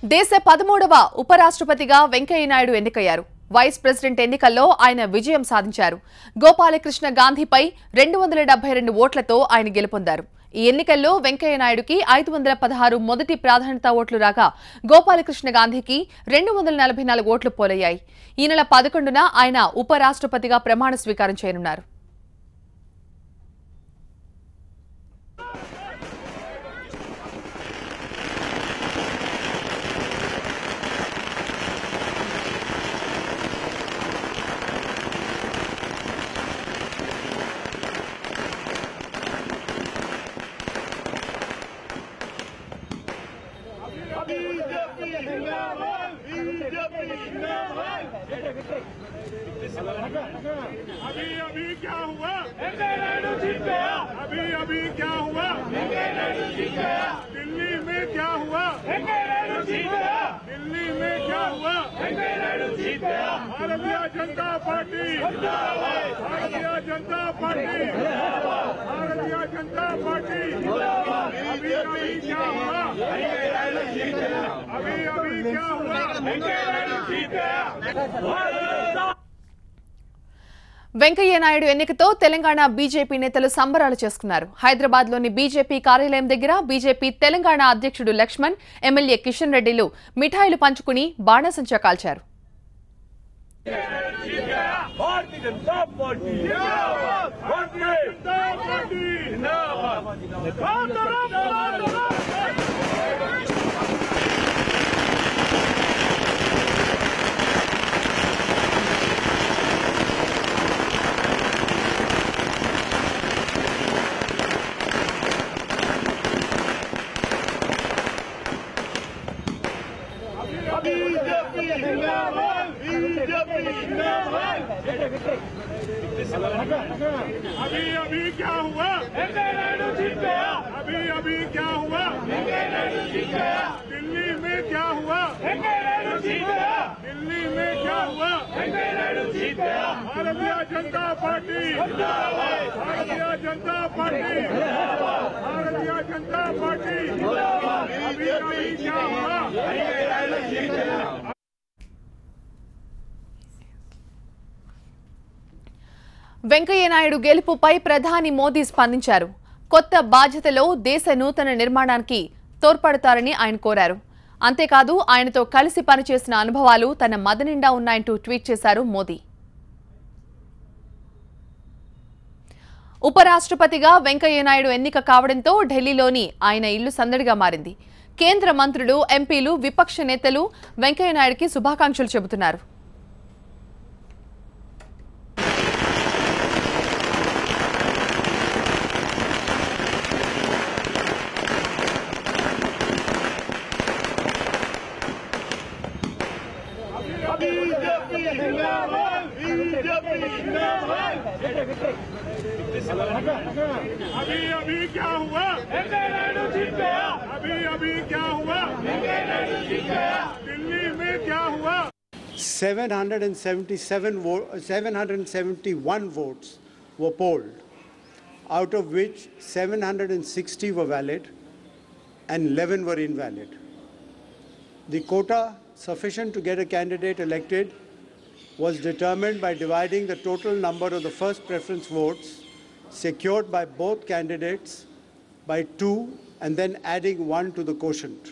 దేశ 13వ ఉపరాష్ట్రపతిగా వెంకయ్య నాయుడు ఎన్నికయ్యారు. Vice president ఎన్నికల్లో ఆయన విజయం సాధించారు. గోపాలకృష్ణ గాంధీపై 272 ఓట్లతో ఆయన గెలుపొందారు. ఈ ఎన్నికల్లో వెంకయ్య నాయుడుకి 516 మొదటి ప్రాధాన్యత ఓట్లు రాగా గోపాలకృష్ణ గాంధీకి 244 ఓట్లు పోలయ్యాయి. ఈ నెల 11న ఆయన ఉపరాష్ట్రపతిగా ప్రమాణ స్వీకారం చేయనున్నారు. अभी क्या हुआ? वेंकैया नायडू जीत गया। अभी क्या हुआ? वेंकैया नायडू जीत गया। दिल्ली में क्या हुआ? वेंकैया नायडू जीत गया। दिल्ली में क्या हुआ? वेंकैया नायडू जीत गया। भारतीय जनता पार्टी जिंदाबाद। भारतीय जनता पार्टी जिंदाबाद। भारतीय जनता पार्टी जिंदाबाद। अभी क्या हुआ? वेंकैया नायडू जीत गया। अभी क्या हुआ? वेंकैया नायडू जीत गया। వెంకయ్య నాయుడు ఎన్నికతో తెలంగాణ బీజేపీ నేతలు సంబరాలు చేసుకున్నారు. హైదరాబాద్లోని బీజేపీ కార్యాలయం దగ్గర బీజేపీ తెలంగాణ అధ్యక్షుడు లక్ష్మణ్, ఎమ్మెల్యే కిషన్ రెడ్డిలు మిఠాయిలు పంచుకుని బాణాసంచా కాల్చారు. अभी क्या हुआ? वेंकैया नायडू जीत गया। अभी क्या हुआ? वेंकैया नायडू जीत गया। दिल्ली में क्या हुआ? वेंकैया नायडू जीत गया। दिल्ली में क्या हुआ? वेंकैया नायडू जीत गया। भारतीय जनता पार्टी जिंदाबाद। भारतीय जनता पार्टी जिंदाबाद। भारतीय जनता पार्टी जिंदाबाद। अभी क्या हुआ? वेंकैया नायडू जीत गया। వెంకయ్య నాయుడు గెలుపుపై ప్రధాని మోదీ స్పందించారు. కొత్త బాధ్యతలో దేశ నూతన నిర్మాణానికి తోడ్పడతారని ఆయన కోరారు. అంతేకాదు ఆయనతో కలిసి పనిచేసిన అనుభవాలు తన మదినిండా ఉన్నాయంటూ ట్వీట్ చేశారు మోదీ. ఉపరాష్ట్రపతిగా వెంకయ్య నాయుడు ఎన్నిక కావడంతో ఢిల్లీలోని ఆయన ఇల్లు సందడిగా మారింది. కేంద్ర మంత్రులు, ఎంపీలు, విపక్ష నేతలు వెంకయ్య నాయుడుకి శుభాకాంక్షలు చెబుతున్నారు. अभी क्या हुआ? वेंकैया नायडू जीत गया। अभी क्या हुआ? वेंकैया नायडू जीत गया। दिल्ली में क्या हुआ? 771 votes were polled, out of which 760 were valid and 11 were invalid. The quota sufficient to get a candidate elected was determined by dividing the total number of the first preference votes secured by both candidates by 2 and then adding 1 to the quotient.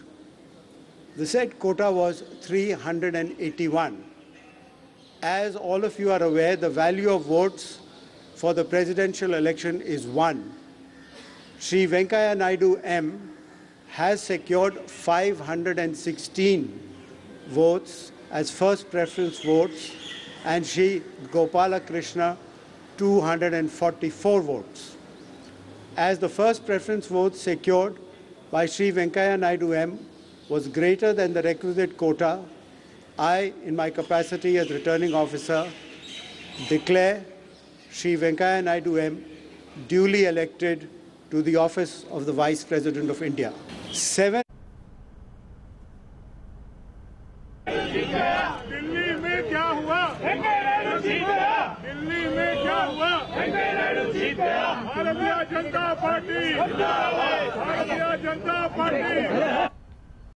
The said quota was 381. As all of you are aware, the value of votes for the presidential election is 1. Shri Venkaiah Naidu M has secured 516 votes as first preference votes and Shri Gopalakrishna 244 votes. As the first preference votes secured by Shri Venkaiah Naidu M was greater than the requisite quota, I, in my capacity as returning officer, declare Shri Venkaiah Naidu M duly elected to the office of the Vice President of India. Delhi में क्या हुआ? वेंकैया नायडू जीत गया। दिल्ली में क्या हुआ? वेंकैया नायडू जीत गया। Bharatiya Janata party जिंदाबाद। Bharatiya Janata party